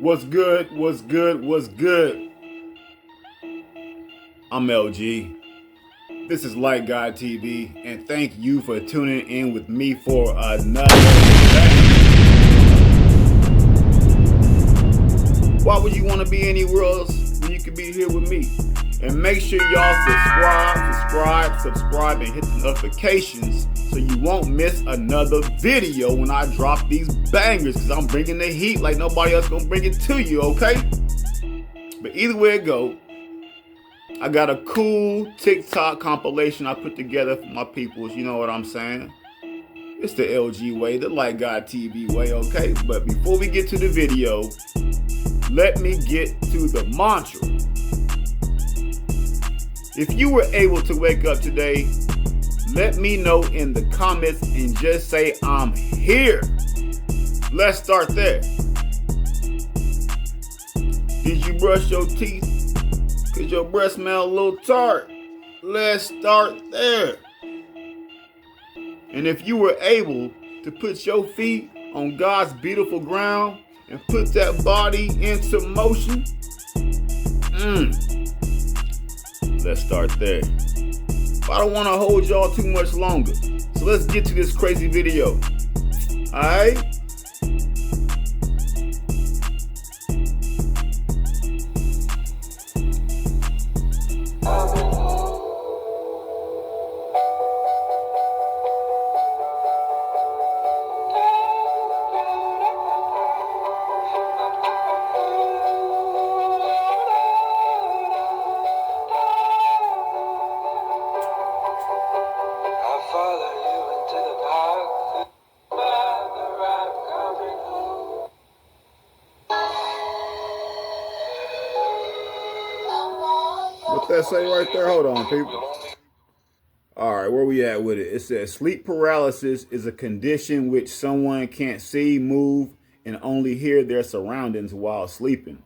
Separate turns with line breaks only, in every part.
What's good? What's good? What's good? I'm LG. This is L.Y.T.E, and thank you for tuning in with me for another day. Why would you want to be anywhere else when you could be here with me? And make sure y'all subscribe, and hit the notifications so you won't miss another video when I drop these bangers, because I'm bringing the heat like nobody else gonna bring it to you, okay? But either way it go, I got a cool TikTok compilation I put together for my peoples, you know what I'm saying? It's the LG way, the L.Y.T.E way, okay? But before we get to the video, let me get to the mantra. If you were able to wake up today, let me know in the comments and just say I'm here. Let's start there. Did you brush your teeth? Cause your breath smell a little tart. Let's start there. And if you were able to put your feet on God's beautiful ground and put that body into motion, let's start there. I don't want to hold y'all too much longer, so let's get to this crazy video. Alright? What that say right there? Hold on, people. All right, where we at with it? It says sleep paralysis is a condition which someone can't see, move, and only hear their surroundings while sleeping.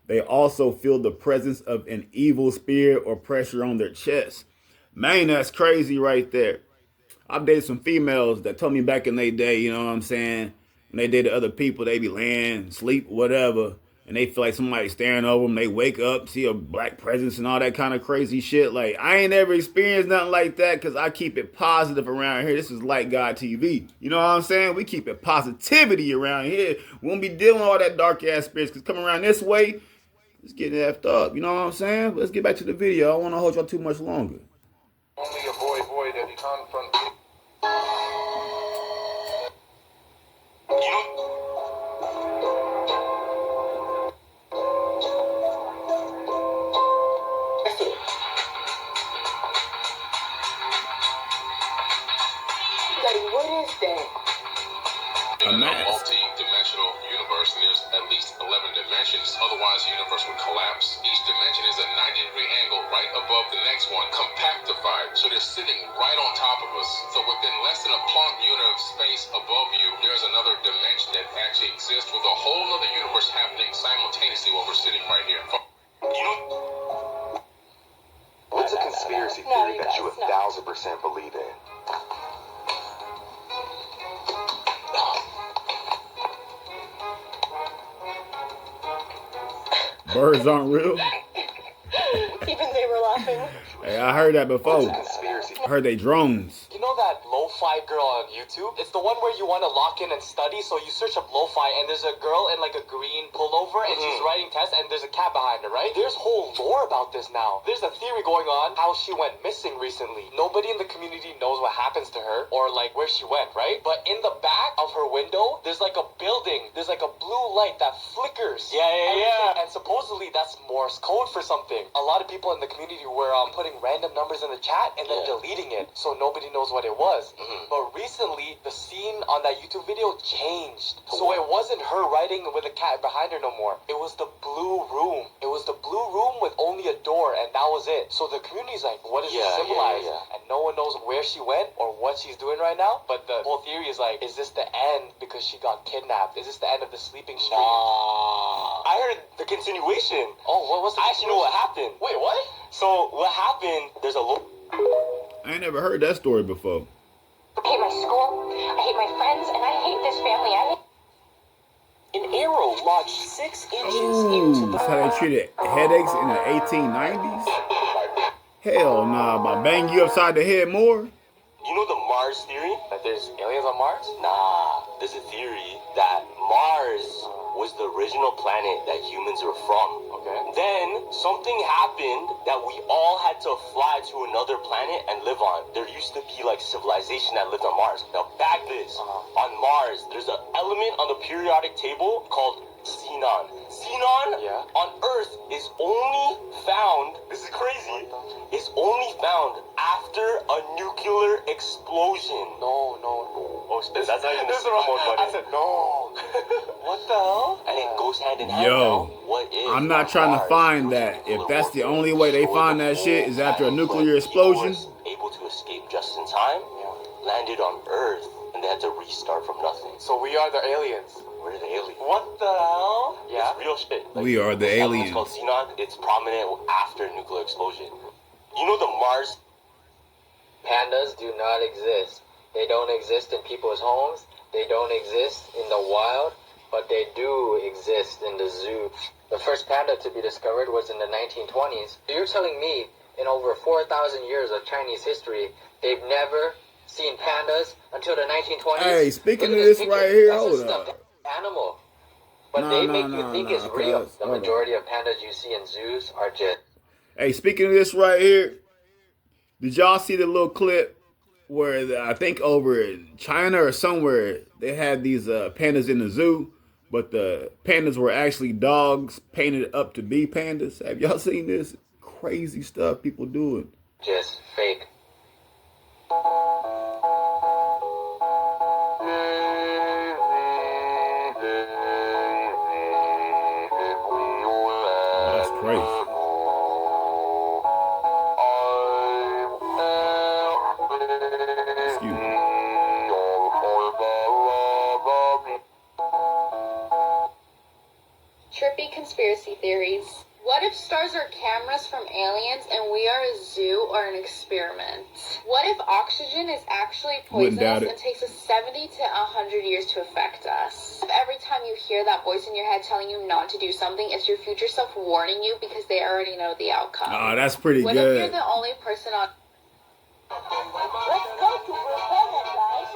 They also feel the presence of an evil spirit or pressure on their chest. Man, that's crazy right there. I've dated some females that told me back in their day, you know what I'm saying? When they dated other people, they be laying, sleep, whatever, and they feel like somebody's staring over them. They wake up, see a black presence and all that kind of crazy shit. Like, I ain't ever experienced nothing like that because I keep it positive around here. This is L.Y.T.E. You know what I'm saying? We keep it positivity around here. We won't be dealing with all that dark ass spirits because coming around this way, it's getting effed up. You know what I'm saying? But let's get back to the video. I don't want to hold y'all too much longer.
Only a boy that he confronts. In a multi-dimensional universe, there's at least 11 dimensions. Otherwise, the universe would collapse. Each dimension is a 90-degree angle right above the next one, compactified. So they're sitting right on top of us. So within less than a Planck unit of space above you, there's another dimension that actually exists with a whole other universe happening simultaneously while we're sitting right here. You know, what's a conspiracy theory that you 1,000% believe in?
Birds aren't real.
Even they were laughing.
Hey, I heard that before. I heard they drones.
You know that lo-fi girl on YouTube? It's the one where you want to lock in and study, so you search up lo-fi, and there's a girl in like a green pullover, and she's writing tests, and there's a cat behind her, right? There's whole lore about this now. There's a theory going on how she went missing recently. Nobody in the community knows what happens to her, or like where she went, right? But in the back of her window, there's like a building. There's like a blue light that flickers. Yeah. And supposedly that's Morse code for something. A lot of people in the community were putting random numbers in the chat and then deleting it, so nobody knows what it was. But recently, the scene on that YouTube video changed. So it wasn't her writing with a cat behind her no more. It was the blue room. It was the blue room with only a door, and that was it. So the community's like, what does it symbolize? And no one knows where she went or what she's doing right now. But the whole theory is like, is this the end because she got kidnapped? Is this the end of the sleeping streak? I heard the continuation. Oh, what was the I actually know what happened. Wait, what? So what happened, there's a
I ain't never heard that story before.
I hate my school, I hate my friends, and I hate this family.
an area
arrow lodged 6 inches into
Ooh,
the...
that's how they treated headaches in the 1890s? Hell nah, by bang you upside the head more?
You know the Mars theory? That there's aliens on Mars? Nah, there's a theory that Mars was the original planet that humans were from. Okay. Then something happened that we all had to fly to another planet and live on. There used to be like civilization that lived on Mars. Now back this, on Mars, there's an element on the periodic table called xenon. Xenon on Earth is only found, this is crazy, is only found after a nuclear explosion. No. Oh, that's not even the super mode button. I said no. What the hell? And it goes hand in hand now. What if
I'm not trying to find that. If that's the only way they find that shit is after a nuclear explosion.
Able to escape just in time, landed on Earth, and they had to restart from nothing. So we are the aliens. We're the aliens. What the hell? Yeah. It's real shit. Like,
We are the aliens.
It's called xenon. It's prominent after a nuclear explosion. You know the Mars?
Pandas do not exist. They don't exist in people's homes. They don't exist in the wild, but they do exist in the zoo. The first panda to be discovered was in the 1920s. So you're telling me in over 4,000 years of Chinese history, they've never seen pandas until the 1920s?
Hey, speaking
Look
of
at
this
picture.
right here,
That's
hold
a stuffed
up.
animal. But
No,
they
no,
make
no,
you think
no,
it's real.
cuz,
The
hold on.
majority of pandas you see in zoos are just...
Hey, speaking of this right here, did y'all see the little clip where I think over in China or somewhere they had these pandas in the zoo, but the pandas were actually dogs painted up to be pandas? Have y'all seen this crazy stuff people doing?
just fake.
That's crazy. Excuse me.
Trippy conspiracy theories. What if stars are cameras from aliens and we are a zoo or an experiment? What if oxygen is actually
Wouldn't doubt
poisonous
it.
and takes us 70 to 100 years to affect us? If every time you hear that voice in your head telling you not to do something, it's your future self warning you because they already know the outcome?
Oh, that's pretty
What if you're
good.
the only person on...
Let's go to Brazil, guys.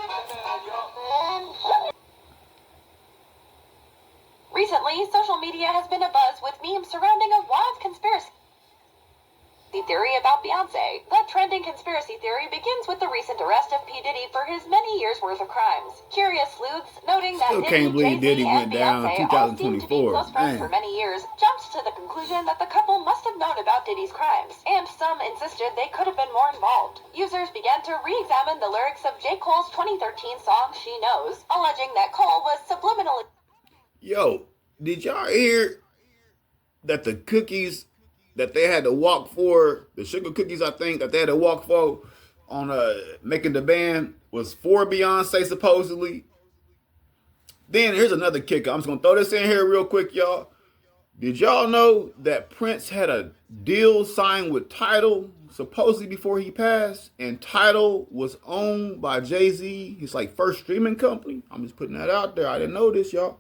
Recently, social media has been abuzz with memes surrounding a wild conspiracy theory about Beyonce. The trending conspiracy theory begins with the recent arrest of P. Diddy for his many years' worth of crimes. Curious sleuths, noting that
Still
Diddy,
can't believe
Jay-Z,
Diddy
and
went down
Beyonce all seemed to be
2024.
close friends for
Man.
many years, jumped to the conclusion that the couple must have known about Diddy's crimes, and some insisted they could have been more involved. Users began to re-examine the lyrics of J. Cole's 2013 song, She Knows, alleging that Cole was subliminally...
Yo, did y'all hear that the cookies that they had to walk for, the sugar cookies I think that they had to walk for on making the band was for Beyonce supposedly? Then here's another kicker. I'm just gonna throw this in here real quick, y'all. Did y'all know that Prince had a deal signed with Tidal supposedly before he passed, and Tidal was owned by Jay-Z, his like first streaming company? I'm just putting that out there. I didn't know this, y'all.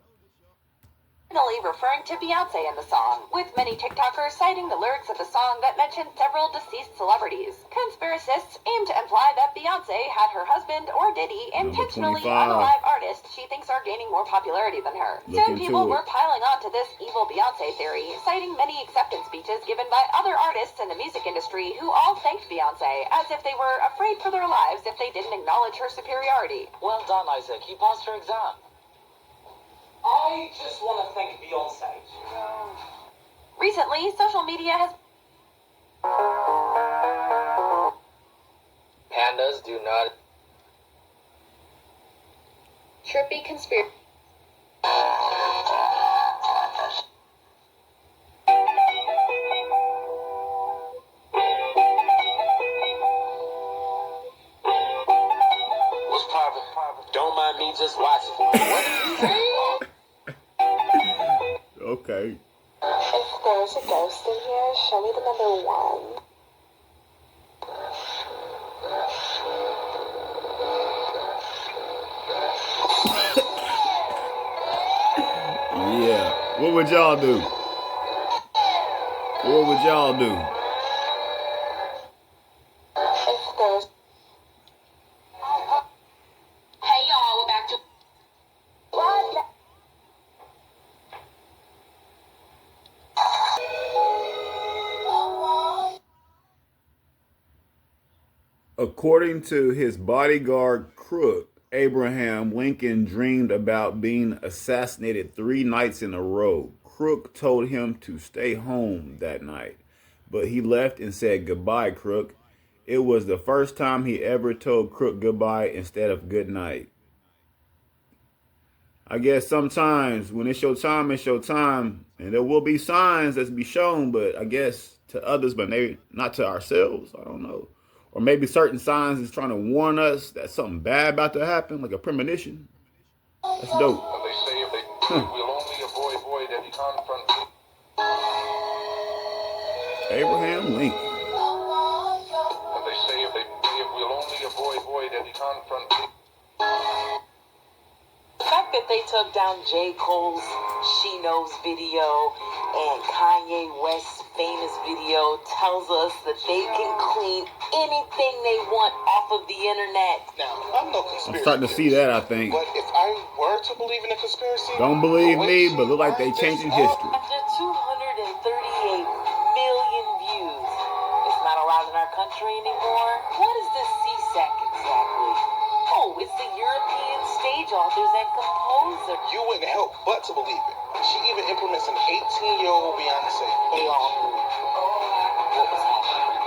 referring to Beyonce in the song, with many TikTokers citing the lyrics of the song that mentioned several deceased celebrities. Conspiracists aim to imply that Beyonce had her husband or Diddy intentionally
25.
unalive artists she thinks are gaining more popularity than her.
Look
Soon
into
people
it.
were piling on to this evil Beyonce theory, citing many acceptance speeches given by other artists in the music industry who all thanked Beyonce as if they were afraid for their lives if they didn't acknowledge her superiority.
Well done, Isaac. You passed your exam. I just want to thank Beyonce.
Recently, social media has
Pandas do not...
Trippy conspiracy.
What's private? Don't mind me just watching. What did you say?
Okay.
If there's a ghost in here, show me the number 1.
Yeah. What would y'all do? What would y'all do?
If there's
Hey y'all, we're back to
According to his bodyguard Crook, Abraham Lincoln dreamed about being assassinated 3 nights in a row. Crook told him to stay home that night, but he left and said goodbye, Crook. It was the first time he ever told Crook goodbye instead of good night. I guess sometimes when it's your time, and there will be signs that's be shown, but I guess to others, but maybe not to ourselves. I don't know, or maybe certain signs is trying to warn us that something bad about to happen, like a premonition. That's dope.
And they say if they will only avoid any confrontation.
Abraham Lincoln.
And they say if we'll only avoid any confrontation.
The fact that they took down J. Cole's She Knows video and Kanye West's famous video tells us that they can clean anything they want off of the internet.
Now, I'm no conspiracy.
I'm starting to see that, I think.
But if I were to believe in a conspiracy,
Don't believe me, but look like they changing history.
After 238 million views, it's not allowed in our country anymore. What is this CSEC exactly? Oh, it's the European stage authors and composers.
You wouldn't help but to believe it. She even implements an 18-year-old Beyonce.
They all knew what was happening.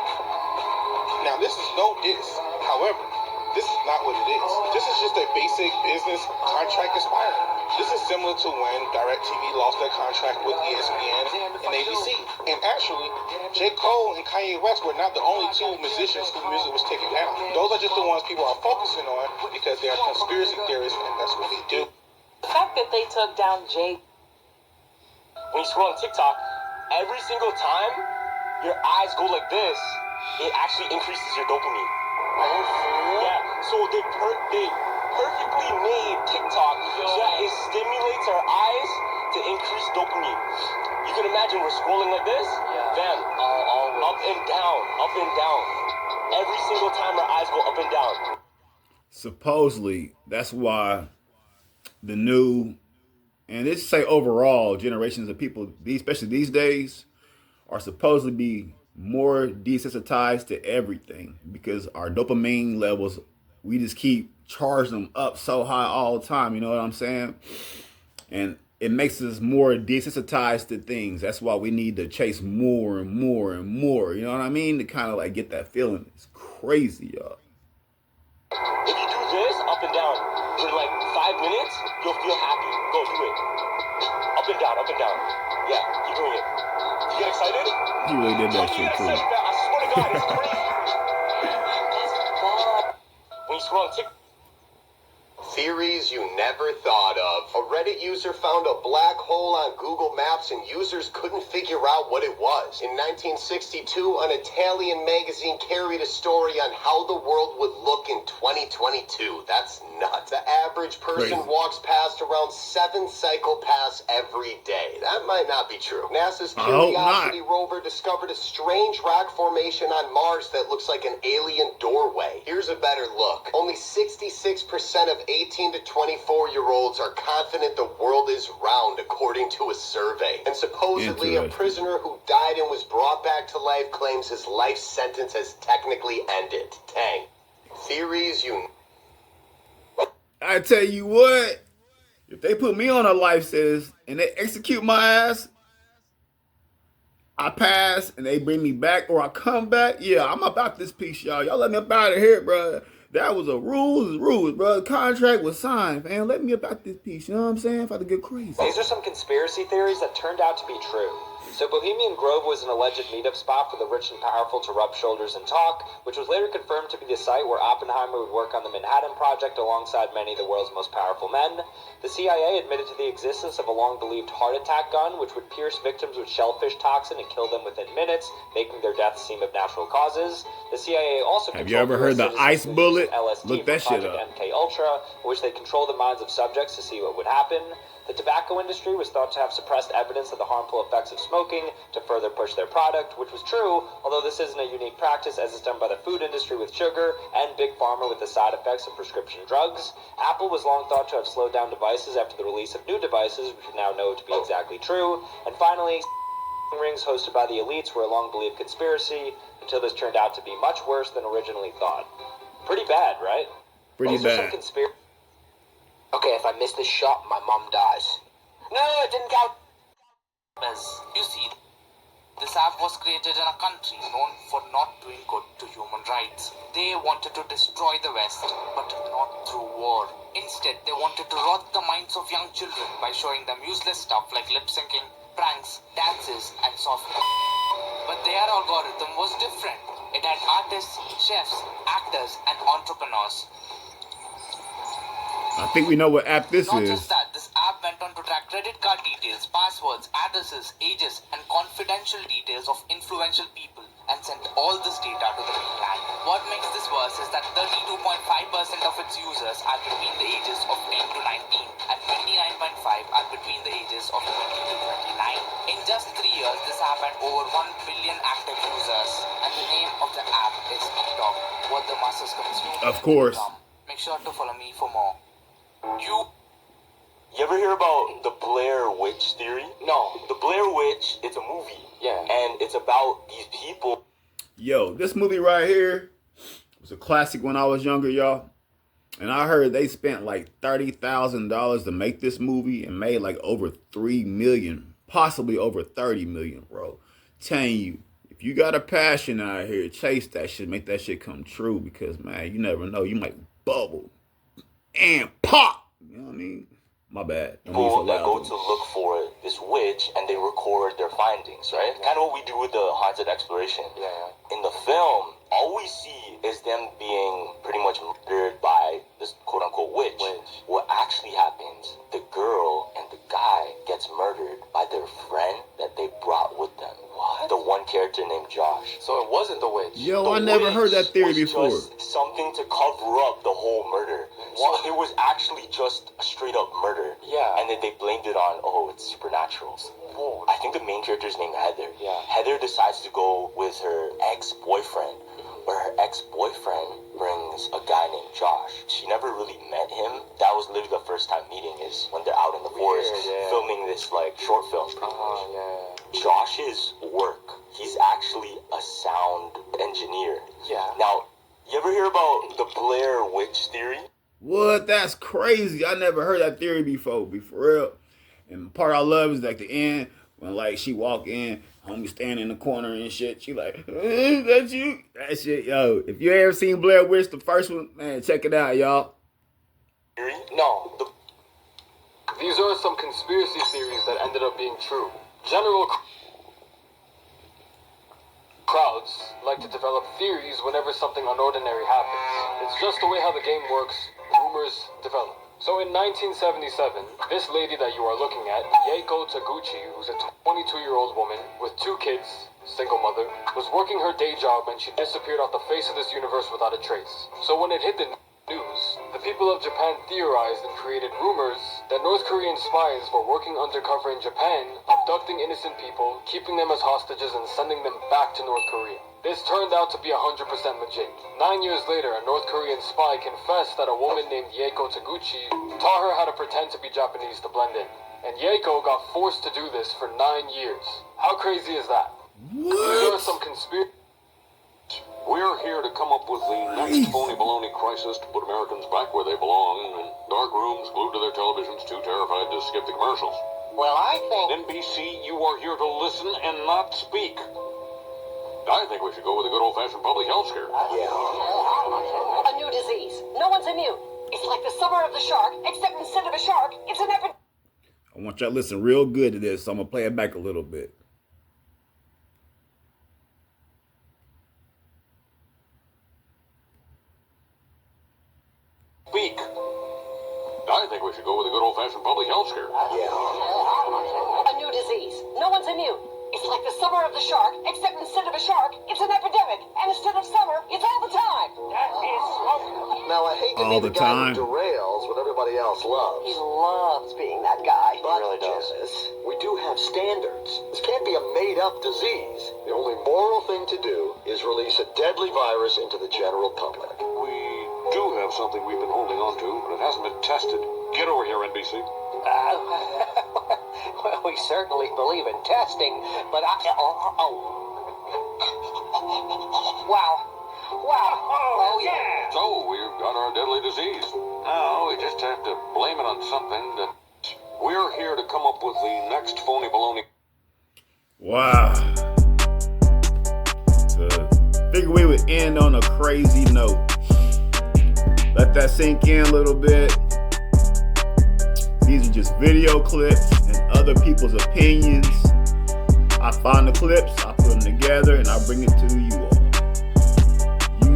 Now, this is no diss. However, this is not what it is. This is just a basic business contract expiring. This is similar to when DirecTV lost their contract with ESPN and ABC. And actually, J. Cole and Kanye West were not the only two musicians whose music was taken down. Those are just the ones people are focusing on because they are conspiracy theorists and that's what they do.
The fact that they took down J.
When you scroll on TikTok, every single time your eyes go like this, it actually increases your dopamine. Yeah, so they perfectly made TikTok so that it stimulates our eyes to increase dopamine. You can imagine we're scrolling like this, then up and down. Every single time our eyes go up and down.
Supposedly, that's why the new, and let's say overall, generations of people, especially these days, are supposed to be more desensitized to everything because our dopamine levels, we just keep charging them up so high all the time. You know what I'm saying? And it makes us more desensitized to things. That's why we need to chase more and more and more. You know what I mean? To kind of like get that feeling. It's crazy, y'all.
If you do this up and down for like 5 minutes, you'll feel happy. Go do it. Up and down, up and down. Yeah, keep doing it. You get excited?
He really did that shit too.
I swear to God, it's crazy. When you scroll on TikTok.
Theories you never thought of. A Reddit user found a black hole on Google Maps and users couldn't figure out what it was. In 1962, an Italian magazine carried a story on how the world would look in 2022. That's nuts. The average person walks past around 7 psychopaths every day. That might not be true. NASA's Curiosity rover discovered a strange rock formation on Mars that looks like an alien doorway. Here's a better look. Only 66% of 18 to 24-year-olds are confident the world is round, according to a survey. And supposedly a prisoner who died and was brought back to life claims his life sentence has technically ended. Dang. Theories you...
I tell you what, if they put me on a life sentence and they execute my ass, I pass and they bring me back or I come back, yeah, I'm about this piece, y'all. Y'all let me up out of here, bro. That was a rules, bro. The contract was signed, man. Let me about this piece, you know what I'm saying? If I had to get crazy.
These are some conspiracy theories that turned out to be true. So Bohemian Grove was an alleged meetup spot for the rich and powerful to rub shoulders and talk, which was later confirmed to be the site where Oppenheimer would work on the Manhattan Project alongside many of the world's most powerful men. The CIA admitted to the existence of a long-believed heart attack gun, which would pierce victims with shellfish toxin and kill them within minutes, making their deaths seem of natural causes. The CIA also
have you ever heard the ice bullet?
LSD
Look that shit up.
MK Ultra, in which they control the minds of subjects to see what would happen. The tobacco industry was thought to have suppressed evidence of the harmful effects of smoking to further push their product, which was true, although this isn't a unique practice as is done by the food industry with sugar and Big Pharma with the side effects of prescription drugs. Apple was long thought to have slowed down devices after the release of new devices, which we now know to be exactly true. And finally, rings hosted by the elites were a long-believed conspiracy until this turned out to be much worse than originally thought. Pretty bad, right?
Pretty
Those are some
bad.
Okay, if I miss this shot, my mom dies. No, it didn't count.
You see, this app was created in a country known for not doing good to human rights. They wanted to destroy the West, but not through war. Instead, they wanted to rot the minds of young children by showing them useless stuff like lip-syncing, pranks, dances, and software. But their algorithm was different. It had artists, chefs, actors, and entrepreneurs.
I think we know what app this
Not
is.
just that, this app went on to track credit card details, passwords, addresses, ages, and confidential details of influential people and sent all this data to the mainland. What makes this worse is that 32.5% of its users are between the ages of 10 to 19 and 29.5 are between the ages of 20 to 29. In just 3 years, this app had over 1 billion active users, and the name of the app is TikTok, what the masses consume.
Of course.
Make sure to follow me for more.
You ever hear about the Blair Witch theory?
No.
The Blair Witch, it's a movie.
Yeah.
And it's about these people.
Yo, this movie right here was a classic when I was younger, y'all. And I heard they spent like $30,000 to make this movie and made like over $3 million, possibly over $30 million, bro. Telling you, if you got a passion out here, chase that shit, make that shit come true because, man, you never know. You might bubble and pop. You know what I mean? My bad.
People that go to look for this witch and they record their findings, right? Kind of what we do with the haunted exploration.
Yeah.
In the film, all we see is them being pretty much murdered by this quote-unquote witch. What actually happens, the girl and the guy gets murdered by their friend that they brought with them. What? The one character named Josh.
So it wasn't the witch.
Yo, I never heard that theory before.
Just something to cover up the whole murder. So it was actually just a straight up murder.
Yeah.
And then they blamed it on, oh, it's supernatural.
Whoa.
I think the main character's named Heather.
Yeah.
Heather decides to go with her ex-boyfriend, but her ex-boyfriend brings a guy named Josh. She never really met him. That was literally the first time meeting is when they're out in the forest filming this like short film. Josh's work, he's actually a sound engineer.
Yeah.
Now, you ever hear about the Blair Witch theory?
What? That's crazy. I never heard that theory before, be for real. And the part I love is like the end when like she walk in, homie standing in the corner and shit. She like, that's you. That shit, yo. If you ever seen Blair Witch, the first one, man, check it out, y'all.
No. These are some conspiracy theories that ended up being true. General crowds like to develop theories whenever something unordinary happens. It's just the way how the game works. Rumors develop. So in 1977, this lady that you are looking at, Yeiko Taguchi, who's a 22-year-old woman with 2 kids, single mother, was working her day job and she disappeared off the face of this universe without a trace. So when it hit the news, the people of Japan theorized and created rumors that North Korean spies were working undercover in Japan, abducting innocent people, keeping them as hostages and sending them back to North Korea. This turned out to be 100% legit. 9 years later, a North Korean spy confessed that a woman named Yeiko Taguchi taught her how to pretend to be Japanese to blend in. And Yeiko got forced to do this for 9 years. How crazy is that? There are some conspiracy.
We're here to come up with the next phony baloney crisis to put Americans back where they belong, in dark rooms glued to their televisions, too terrified to skip the commercials.
Well, I think...
NBC, you are here to listen and not speak. I think we should go with a good old-fashioned public health scare.
A new disease. No one's immune. It's like the summer of the shark, except instead of a shark, it's an epidemic.
I want y'all to listen real good to this, so I'm going to play it back a little bit.
Speak. I think we should go with a good old-fashioned public health scare.
A new disease. No one's immune. It's like the summer of the shark, except instead of a shark, it's an epidemic. And instead of summer, it's all the time.
Now, I hate to
All
be
the
the guy
time.
who derails when everybody
everybody else loves.
He loves being that guy.
But,
really does.
Janice, we do have standards. This can't be a made-up disease. The only moral thing to do is release a deadly virus into the general public.
We do have something we've been holding on to, but it hasn't been tested. Get over here, NBC.
Well, we certainly believe in testing, but Wow. Oh, yeah.
So, we've got our deadly disease. Now, we just have to blame it on something that... We're here to come up with the next phony baloney.
Wow. So, figure we would end on a crazy note. Let that sink in a little bit. These are just video clips and other people's opinions. I find the clips, I put them together, and I bring it to you all.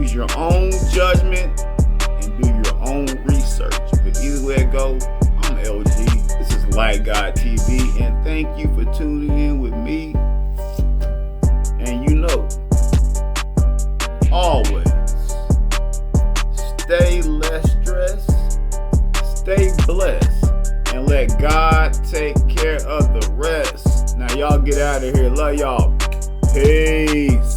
Use your own judgment and do your own research. But either way it goes, I'm LG. This is L.Y.T.E TV, and thank you for tuning in with me. And you know, always stay less stressed, stay blessed, and let God take care of the rest. Now y'all get out of here. Love y'all. Peace.